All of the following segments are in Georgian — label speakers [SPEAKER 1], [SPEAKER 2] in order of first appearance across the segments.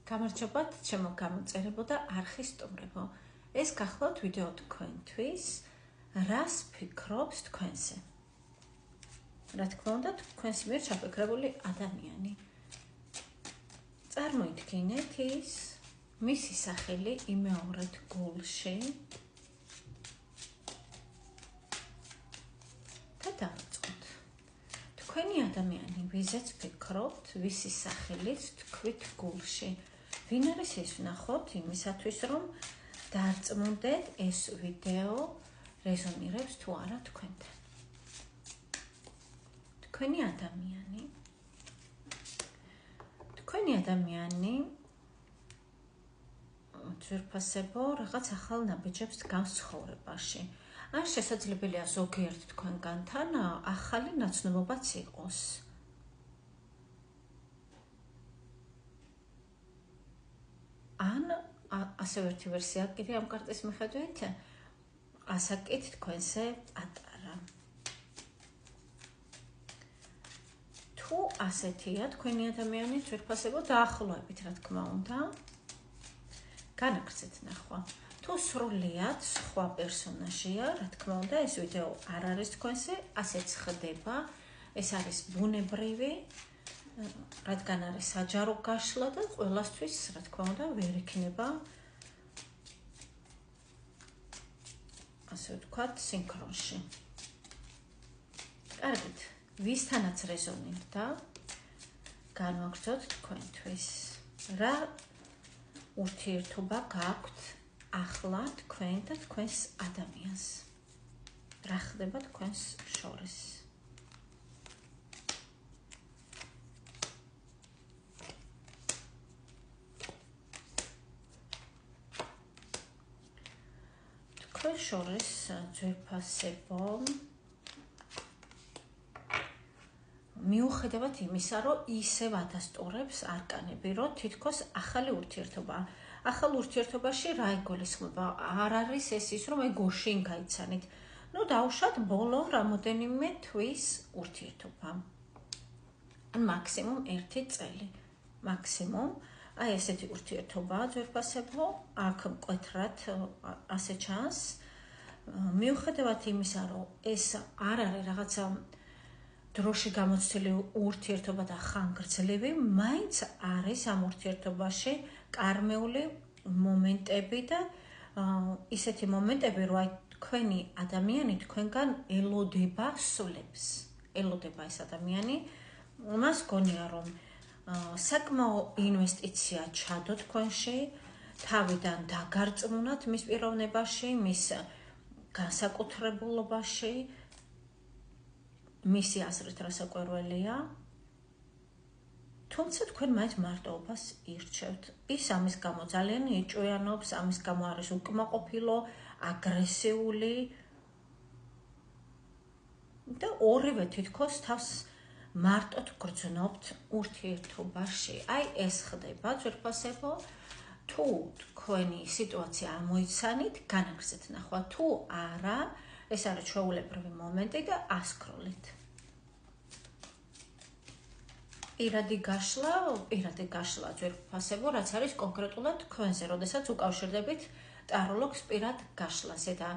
[SPEAKER 1] გამარჯობათ, ჩემო გამოწერებო და არხის სტუმრებო. ეს გახლავთ ვიდეო თქვენთვის, რას ფიქრობს თქვენზე. რა თქმა უნდა, თქვენს მიერ ჩაფიქრებული ადამიანი. წარმოიდგინეთ ის, მისი სახელი იმეორეთ გულში და დავიწყოთ. თქვენი ადამიანი, ვიზეც ფიქრობთ, ვისი სახელით თქვით გულში. ვინ არის ეს ვნახოთ იმისათვის, რომ დარწმუნდეთ ეს ვიდეო რეზონირებს თუ არა თქვენთან. თქვენი ადამიანი ძვირფასებო რაღაც ახალ ნაბიჯებს გავს ცხოვრებაში. ან შესაძლებელია ზოგიერთ თქვენგანთან ახალი ნაცნობობაც იყოს. ან ასევე ერთი ვერსია კიდე ამ კარტის მიხედვით ასაკით თქვენზე პატარა. თუ ასეთია თქვენი ადამიანი ძვირფასებო დაახლოებით რა თქმა უნდა, განაგრძეთ ნახვა. თუ სრულიად სხვა პერსონაჟია, რა თქმა უნდა, ეს ვიდეო არ არის თქვენზე, ასეც ხდება, ეს არის ბუნებრივი, რადგან არის საჯარო გაშლა და ყველასთვის, რა თქმა უნდა, ვერ იქნება ასე ვთქვათ, სინქრონში. კარგით, ვისთანაც რეზონირდა, განვაგრძოთ თქვენთვის. რა ურთიერთობა გაქვთ ახლა თქვენ და თქვენს ადამიანს. რა ხდება თქვენს შორის. თქვენ შორის ძვირფასებო მიუხედავად იმისა, რომ ისევ ადასტურებს არკანები, რომ თითქოს ახალი ურთიერთობა. ახალ ურთიერთობაში რა იგულისხმება? არ არის ეს ის, რომ გუშინ გაიცანით. დაუშვათ ბოლო რამოდენიმე თვის ურთიერთობა. ან მაქსიმუმ 1 წელი. მაქსიმუმ. აი ესეთი ურთიერთობა ძვირფასებო, აქ მკვეთრად ასე ჩანს. მიუხედავად იმისა, რომ ეს არ არის რაღაცა დროში გამოცდილი ურთიერთობა და ხანგრძლივი, მაინც არის ამ ურთიერთობაში კარმეული მომენტები და ისეთი მომენტები, რომ აი თქვენი ადამიანი თქვენგან ელოდება სულებს. ელოდება ეს ადამიანი, მას გონია, რომ საკმაო ინვესტიცია ჩადო თქვენში, თავიდან დაგარწმუნათ მის პიროვნებაში, მის განსაკუთრებულობაში, მისი აზრით რასაკვირველია, თუმცა თქვენ მაინც მარტოობას ირჩევთ. ის ამის გამო ძალიან იჭვიანობს, ამის გამო არის უკმაყოფილო, აგრესიული და ორივე თითქოს თავს მარტოდ გრძნობთ ურთიერთობაში. აი ეს ხდება ძვირფასებო, თუ თქვენი სიტუაცია ამოიცანით, განაგრძეთ ნახვა, თუ არა, ეს არის ჩვეულებრივი მომენტი და ასკროლით. პირადი გაშლა ძვირფასებო, რაც არის კონკრეტულად თქვენზე, როდესაც უკავშირდებით ტაროლოგს პირად გაშლაზე და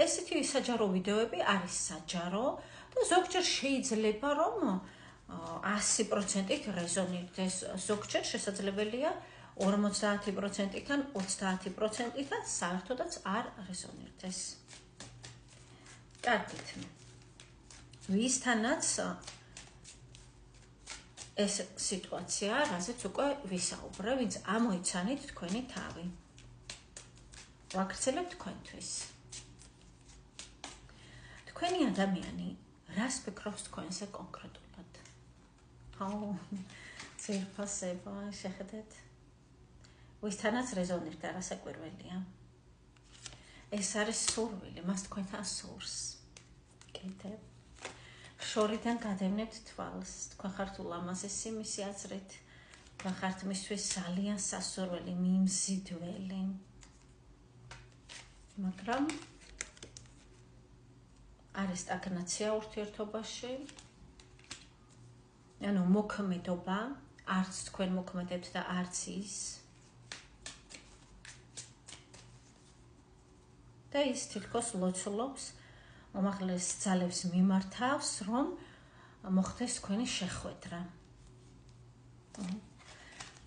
[SPEAKER 1] ესეთი საჯარო ვიდეოები არის საჯარო და ზოგჯერ შეიძლება რომ 100%-ით რეზონირდეს, ზოგჯერ შესაძლებელია 50%-თან, 30%-თან საერთოდაც არ რეზონირდეს. კარგით. ვისთანაც ეს სიტუაცია, რაზეც უკვე ვისაუბრე, ვინც ამოიცანით თქვენი თავი. ვაგრძელებ თქვენთვის. თქვენი ადამიანი რას ფიქრობს თქვენზე კონკრეტულად? ძვირფასებო, შეხედეთ. ვისთანაც რეზონირდა, რასაკვირველია. ეს არის სურვილი, მას თქვენთან სურს. კიდე. შორიდან გადავნებთ თვალს, თქვენ ხართ ულამაზესი მისი აზრით, თქვენ ხართ მისთვის ძალიან სასურველი, მიმზიდველი. მაგრამ არის სტაგნაცია ურთიერთობაში, ანუ მოქმედობა, არც თქვენ მოქმედებთ და არც ის. და ის თითქოს ლოცულობს უმაღლეს ძალებს მიმართავს, რომ მოხდეს თქვენი შეხვედრა.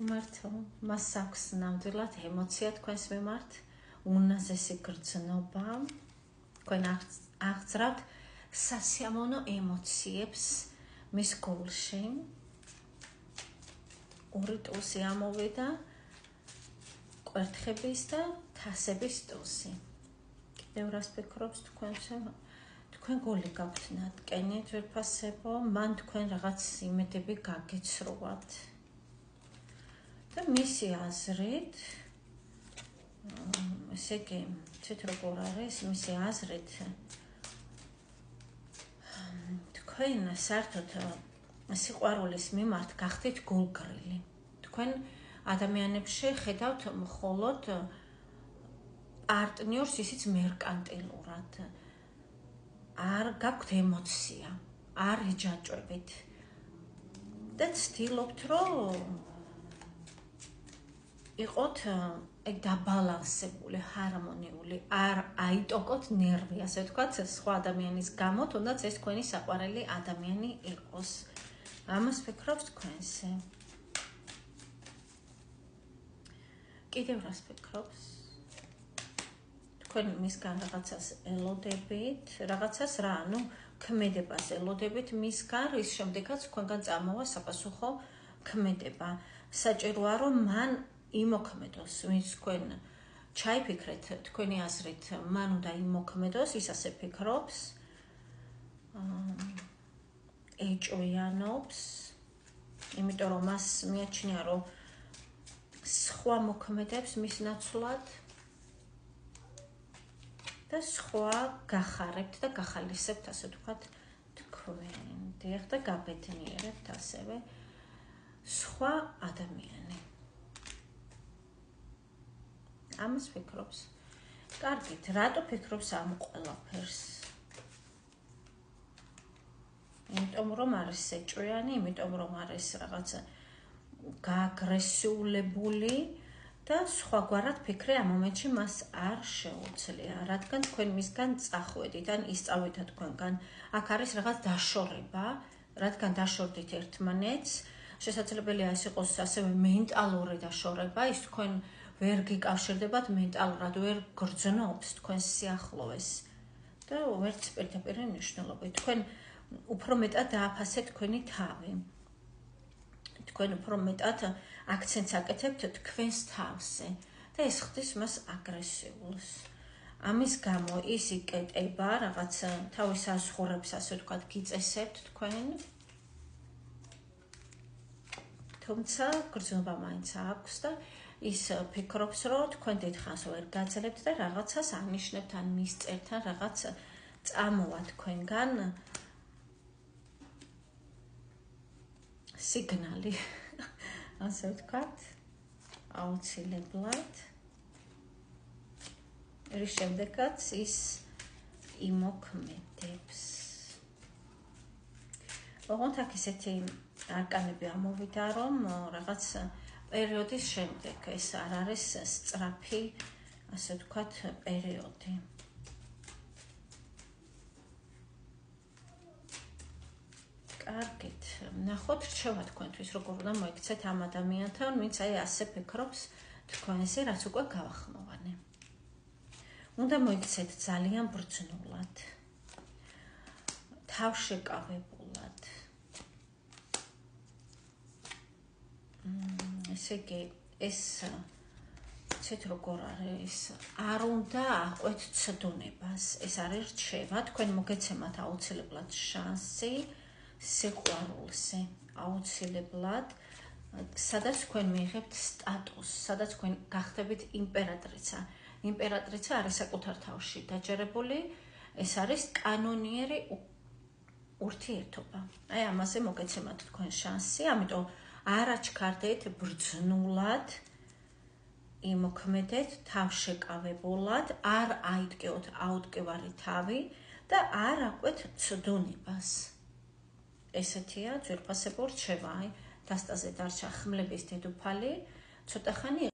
[SPEAKER 1] მართლა მას აქვს ნამდვილად ემოცია თქვენს მიმართ, უნაზესი გრძნობა, თქვენ აღძრავთ სასიამოვნო ემოციებს მის გულში. ორი ტუსი ამოვიდა, კვერთხების და თასების ტუსი. კიდევ რას ფიქრობს თქვენ გული გაქვთ ნატკენი, ძვირფასებო, მან თქვენ რაღაც იმედები გაგეცრუათ. და მისი აზრით, ესე იგი, ცით როგორ არის, მისი აზრით, თქვენ საერთოდ სიყვარულის მიმართ გახდით გულგრილი. თქვენ ადამიანებში ხედავთ მხოლოდ პარტნიორს, ისიც მერკანტილურად. არ გაქვთ ემოცია, არ ეჯაჭვებით. და ცდილობთ, რომ იყოთ ეგ დაბალანსებული, ჰარმონიული, არ აიტოკოთ ნერვი, ასე ვთქვათ, სხვა ადამიანის გამო, თუნდაც ეს თქვენი საყვარელი ადამიანი იყოს. ამას ფიქრობს თქვენზე. კიდევ რას ფიქრობს? თქვენ მისგან რაღაცას ელოდებით, რაღაცას რა, ქმედებას ელოდებით მისგან, რის შემდეგაც თქვენგან წამოვა საპასუხო ქმედება. საჭიროა, რომ მან იმოქმედოს, ვინც თქვენ ჩაიფიქრეთ, თქვენი აზრით, მან უნდა იმოქმედოს, ის ასე ფიქრობს, ეჭვიანობს, იმიტომ რომ მას მიაჩნია, რომ სხვა მოქმედებს მის ნაცვლად და სხვა გახარებთ და გახალისებთ, ასე ვთქვათ, თქვენ. დიახ, და გაბედნიერებთ ასევე სხვა ადამიანი. ამას ფიქრობს. კარგით, რატო ფიქრობს ამ ყველაფერს? იმიტომ რომ არის ეჭვიანი, იმიტომ რომ არის რაღაცა გააგრესიულებული და სხვაგვარად ფიქრი ამ მომენტში მას არ შეუძლია, რადგან თქვენ მისგან წახვედით, ან ისწავლით თქვენგან. აქ არის რაღაც დაშორება, რადგან დაშორდით ერთმანეთს, შესაძლებელია ეს იყოს ასევე მენტალური დაშორება, ის თქვენ ვერ გიკავშირდებათ მენტალურად, ვერ გრძნობს თქვენს სიახლოვეს და ვერც პირდაპირ მნიშვნელობით. თქვენ უფრო მეტად დააფასეთ თქვენი თავი. თქვენ უფრო მეტად აქცენტს აკეთებთ თქვენს თავზე და ეს ხდის მას აგრესიულს. ამის გამო ის იკეტება, რაღაც თავის აზღურებს, ასე ვთქვათ, გიწესებთ თქვენ. თუმცა გრძნობა მაინც აქვს და ის ფიქრობს, რომ თქვენ დიდხანს ვერ გაძლევთ და რაღაცას ანიშნებთ, ან მისწერთ, ან რაღაც წამოვა თქვენგან სიგნალი, ასე ვთქვათ, აუცილებლად. რის შემდეგაც ის იმოქმედებს. ოღონდ აქ ისეთი არკანები ამოვიდა, რომ რაღაც პერიოდის შემდეგ ეს არ არის სწრაფი, ასე ვთქვათ, პერიოდი. კარგით, ნახოთ რჩევა თქვენთვის, როგორ უნდა მოიქცეთ ამ ადამიანთან, ვინც აი ასე ფიქრობს თქვენზე, რაც უკვე გავახმოვანე. უნდა მოიქცეთ ძალიან ბრძნულად, თავშეკავებულად. ესე იგი, ეს ცეთ როგორ არის, არ უნდა აყვეთ ცდუნებას, ეს არის რჩევა, თქვენ მოგეცემათ აუცილებლად შანსი სიყვარულზე, აუცილებლად, სადაც თქვენ მიიღებთ სტატუსს, სადაც თქვენ გახდებით იმპერატრიცა. იმპერატრიცა არის საკუთარ თავში დაჯერებული, ეს არის კანონიერი ურთიერთობა. აი ამაზე მოგეცემათ თქვენ შანსი, ამიტომ არ აჩქარდეთ ბრძნულად, იმოქმედეთ თავშეკავებულად, არ აიდგეოთ აუტკივარი თავი და არ აყვეთ ცდუნებას. ესეთია ძვირფასებო რჩევა, დასტაზე დარჩა ხმლების დედოფალი, ცოტა ხანი